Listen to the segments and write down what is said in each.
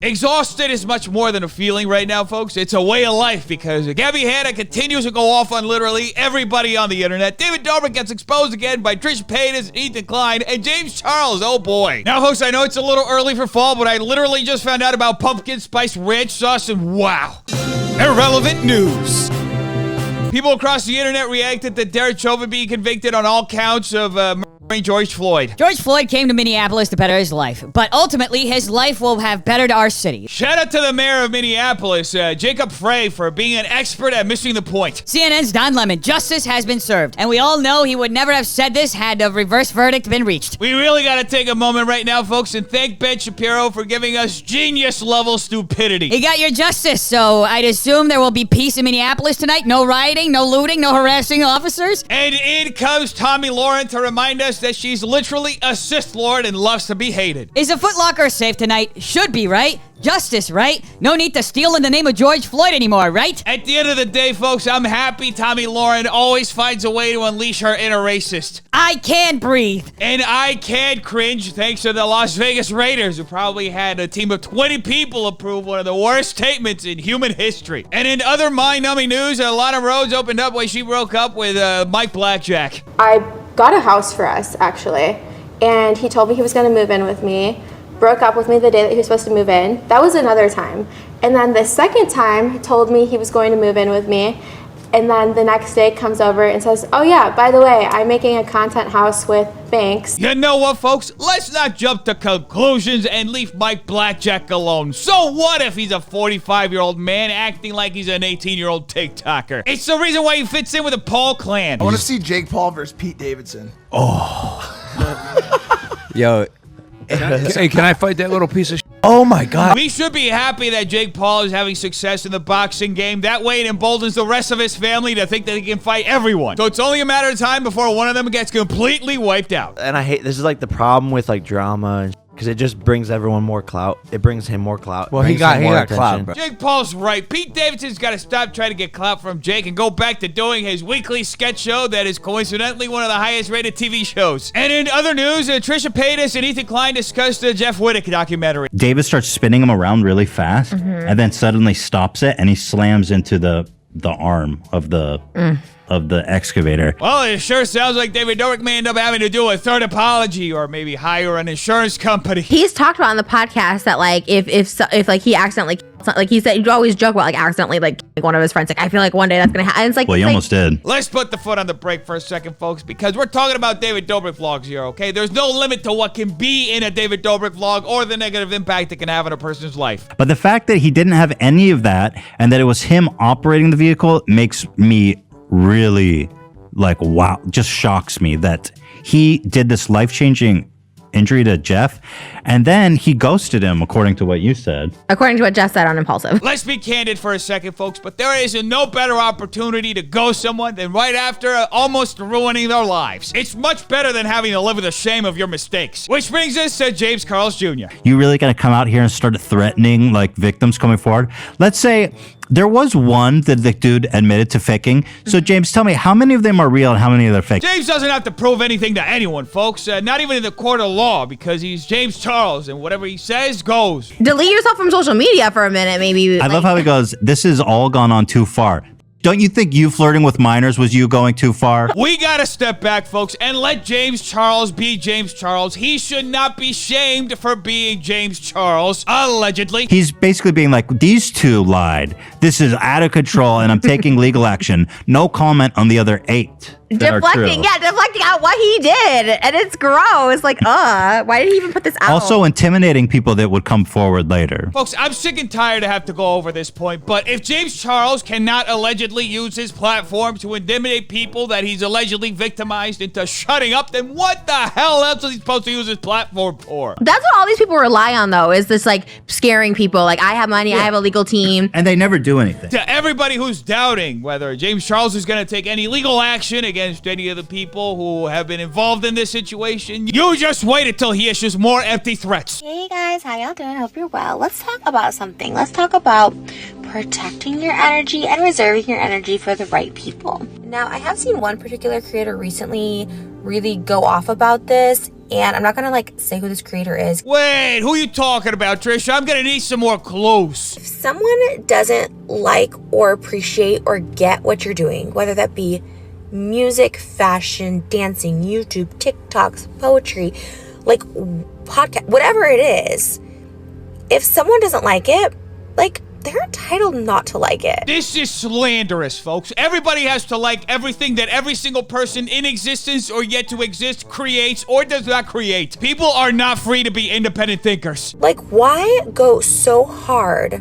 Exhausted is much more than a feeling right now, folks. It's a way of life because Gabbie Hanna continues to go off on literally everybody on the internet. David Dobrik gets exposed again by Trisha Paytas and Ethan Klein and James Charles. Oh boy. Now, folks, I know it's a little early for fall, but I literally just found out about pumpkin spice ranch sauce and wow. Irrelevant news. People across the internet reacted to Derek Chauvin being convicted on all counts of murdering George Floyd. George Floyd came to Minneapolis to better his life, but ultimately his life will have bettered our city. Shout out to the mayor of Minneapolis, Jacob Frey, for being an expert at missing the point. CNN's Don Lemon, justice has been served, and we all know he would never have said this had the reverse verdict been reached. We really gotta take a moment right now, folks, and thank Ben Shapiro for giving us genius-level stupidity. He got your justice, so I'd assume there will be peace in Minneapolis tonight. No rioting, no looting, no harassing officers. And in comes Tommy Lauren to remind us that she's literally a Sith Lord and loves to be hated. Is a Foot Locker safe tonight? Should be, right? Justice, right? No need to steal in the name of George Floyd anymore, right? At the end of the day, folks, I'm happy Tommy Lauren always finds a way to unleash her inner racist. I can breathe. And I can cringe thanks to the Las Vegas Raiders, who probably had a team of 20 people approve one of the worst statements in human history. And in other mind-numbing news, Lana Rhoades opened up when she broke up with Mike Blackjack. I got a house for us, actually, and he told me he was going to move in with me, broke up with me the day that he was supposed to move in. That was another time. And then the second time, he told me he was going to move in with me, and then the next day comes over and says, oh yeah, by the way, I'm making a content house with Banks. You know what, folks? Let's not jump to conclusions and leave Mike Blackjack alone. So what if he's a 45-year-old man acting like he's an 18-year-old TikToker? It's the reason why he fits in with the Paul clan. I want to see Jake Paul versus Pete Davidson. Oh. Yo. Hey, can I fight that little piece of shit? Oh my God. We should be happy that Jake Paul is having success in the boxing game. That way it emboldens the rest of his family to think that he can fight everyone. So it's only a matter of time before one of them gets completely wiped out. And I hate, this is like the problem with like drama and because it just brings everyone more clout. It brings him more clout. Well, he got clout, bro. Jake Paul's right. Pete Davidson's got to stop trying to get clout from Jake and go back to doing his weekly sketch show that is coincidentally one of the highest rated TV shows. And in other news, Trisha Paytas and Ethan Klein discussed the Jeff Whittick documentary. David starts spinning him around really fast and then suddenly stops it and he slams into the arm of the excavator. Well, it sure sounds like David Dobrik may end up having to do a third apology or maybe hire an insurance company. He's talked about on the podcast that like if like he accidentally, like he said, you always joke about like accidentally like one of his friends, like I feel like one day that's gonna happen. It's like, well, he almost did. Let's put the foot on the brake for a second, folks, because we're talking about David Dobrik vlogs here, okay? There's no limit to what can be in a David Dobrik vlog or the negative impact it can have on a person's life. But the fact that he didn't have any of that and that it was him operating the vehicle makes me really like, wow, just shocks me that he did this life-changing injury to Jeff and then he ghosted him, according to what you said. According to what Jeff said on Impulsive. Let's be candid for a second, folks, but there is no better opportunity to ghost someone than right after almost ruining their lives. It's much better than having to live with the shame of your mistakes. Which brings us to James Carls Jr. You really gotta come out here and start threatening like victims coming forward. Let's say there was one that the dude admitted to faking. So James, tell me, how many of them are real and how many of them are fake? James doesn't have to prove anything to anyone, folks. Not even in the court of law, because he's James Charles, and whatever he says goes. Delete yourself from social media for a minute, maybe. I love how he goes, this has all gone on too far. Don't you think you flirting with minors was you going too far? We gotta step back, folks, and let James Charles be James Charles. He should not be shamed for being James Charles, allegedly. He's basically being like, these two lied. This is out of control, and I'm taking legal action. No comment on the other 8. Deflecting out what he did. And it's gross. Like, why did he even put this out? Also intimidating people that would come forward later. Folks, I'm sick and tired to have to go over this point, but if James Charles cannot allegedly use his platform to intimidate people that he's allegedly victimized into shutting up, then what the hell else is he supposed to use his platform for? That's what all these people rely on, though, is this, like, scaring people. Like, I have money, I have a legal team. And they never do anything. To everybody who's doubting whether James Charles is going to take any legal action against any of the people who have been involved in this situation, you just wait until he issues more empty threats. Hey guys, how y'all doing? Hope you're well. Let's talk about something. Let's talk about protecting your energy and reserving your energy for the right people. Now, I have seen one particular creator recently really go off about this. And I'm not gonna like say who this creator is. Wait, who you talking about, Trisha? I'm gonna need some more clues. If someone doesn't like or appreciate or get what you're doing, whether that be music, fashion, dancing, YouTube, TikToks, poetry, like podcast, whatever it is, if someone doesn't like it, like they're entitled not to like it. This is slanderous, folks. Everybody has to like everything that every single person in existence or yet to exist creates or does not create. People are not free to be independent thinkers. Like, why go so hard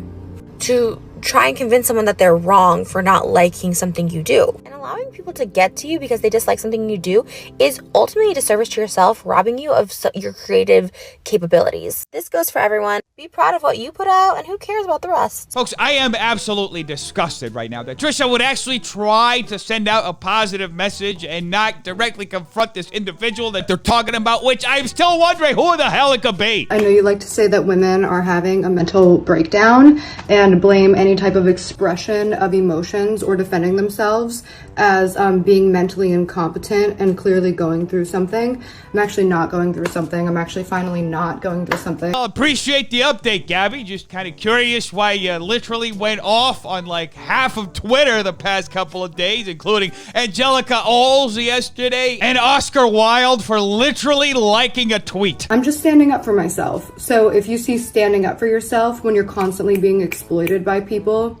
to try and convince someone that they're wrong for not liking something you do? And allowing people to get to you because they dislike something you do is ultimately a disservice to yourself, robbing you of your creative capabilities. This goes for everyone. Be proud of what you put out, and who cares about the rest? Folks, I am absolutely disgusted right now that Trisha would actually try to send out a positive message and not directly confront this individual that they're talking about, which I'm still wondering who the hell it could be. I know you like to say that women are having a mental breakdown and blame any type of expression of emotions or defending themselves as being mentally incompetent and clearly going through something. I'm actually not going through something. I'm actually finally not going through something. I'll appreciate the update, Gabbie. Just kind of curious why you literally went off on like half of Twitter the past couple of days, including Angelica Oles yesterday and Oscar Wilde for literally liking a tweet. I'm just standing up for myself. So if you see standing up for yourself when you're constantly being exploited by people,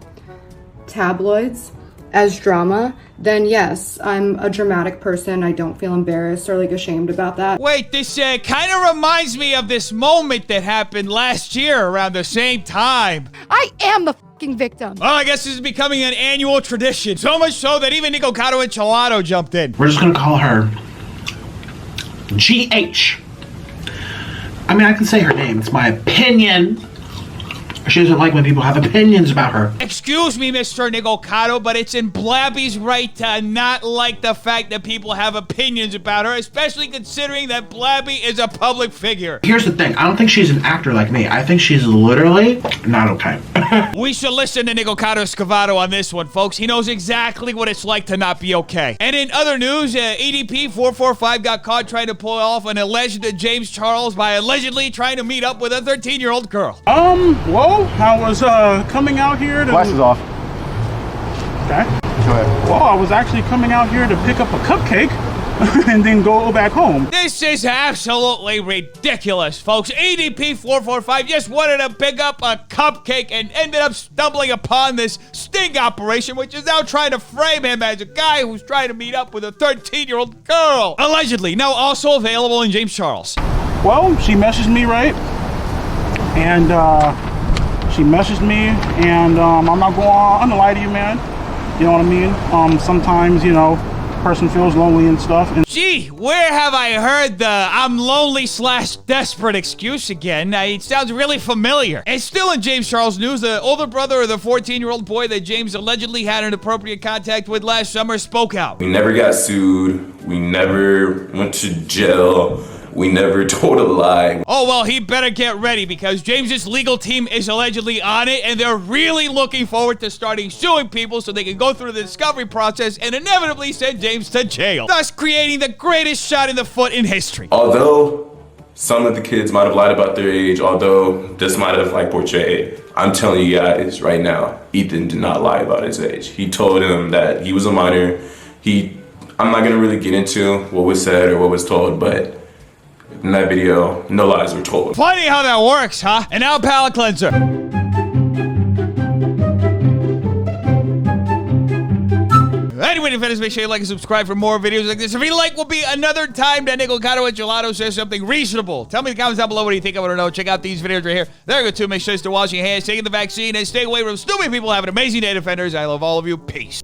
tabloids, as drama, then yes, I'm a dramatic person. I don't feel embarrassed or like ashamed about that. Wait, this kind of reminds me of this moment that happened last year around the same time. I am the fucking victim. Well, I guess this is becoming an annual tradition. So much so that even Nico Cotto and Chalato jumped in. We're just gonna call her GH. I mean, I can say her name. It's my opinion. She doesn't like when people have opinions about her. Excuse me, Mr. Nicocado, but it's in Blabby's right to not like the fact that people have opinions about her, especially considering that Blabby is a public figure. Here's the thing. I don't think she's an actor like me. I think she's literally not okay. We should listen to Nicocado Scavato on this one, folks. He knows exactly what it's like to not be okay. And in other news, EDP 445 got caught trying to pull off an alleged James Charles by allegedly trying to meet up with a 13-year-old girl. Well, I was coming out here to... Glasses off. Okay. Go ahead. Well, I was actually coming out here to pick up a cupcake and then go back home. This is absolutely ridiculous, folks. EDP 445 just wanted to pick up a cupcake and ended up stumbling upon this sting operation, which is now trying to frame him as a guy who's trying to meet up with a 13-year-old girl. Allegedly. Now also available in James Charles. Well, she messaged me, right? And, she messaged me, and I'm not going to lie to you, man. You know what I mean? Sometimes, you know, person feels lonely and stuff. And gee, where have I heard the I'm lonely / desperate excuse again? It sounds really familiar. And still in James Charles news, the older brother of the 14-year-old boy that James allegedly had inappropriate contact with last summer spoke out. We never got sued. We never went to jail. We never told a lie. Oh, well, he better get ready because James's legal team is allegedly on it, and they're really looking forward to starting suing people so they can go through the discovery process and inevitably send James to jail, thus creating the greatest shot in the foot in history. Although some of the kids might have lied about their age, although this might have portrayed, I'm telling you guys right now, Ethan did not lie about his age. He told him that he was a minor. I'm not gonna really get into what was said or what was told, but in that video, no lies were told. Funny how that works, huh? And now palate cleanser. Anyway, if it make sure you like and subscribe for more videos like this. If you like, will be another time that Nico Cotto and Gelato says something reasonable. Tell me in the comments down below what you think. I want to know. Check out these videos right here. There you go too. Make sure you stay washing your hands, taking the vaccine, and stay away from stupid people. Have an amazing day, defenders. I love all of you. Peace.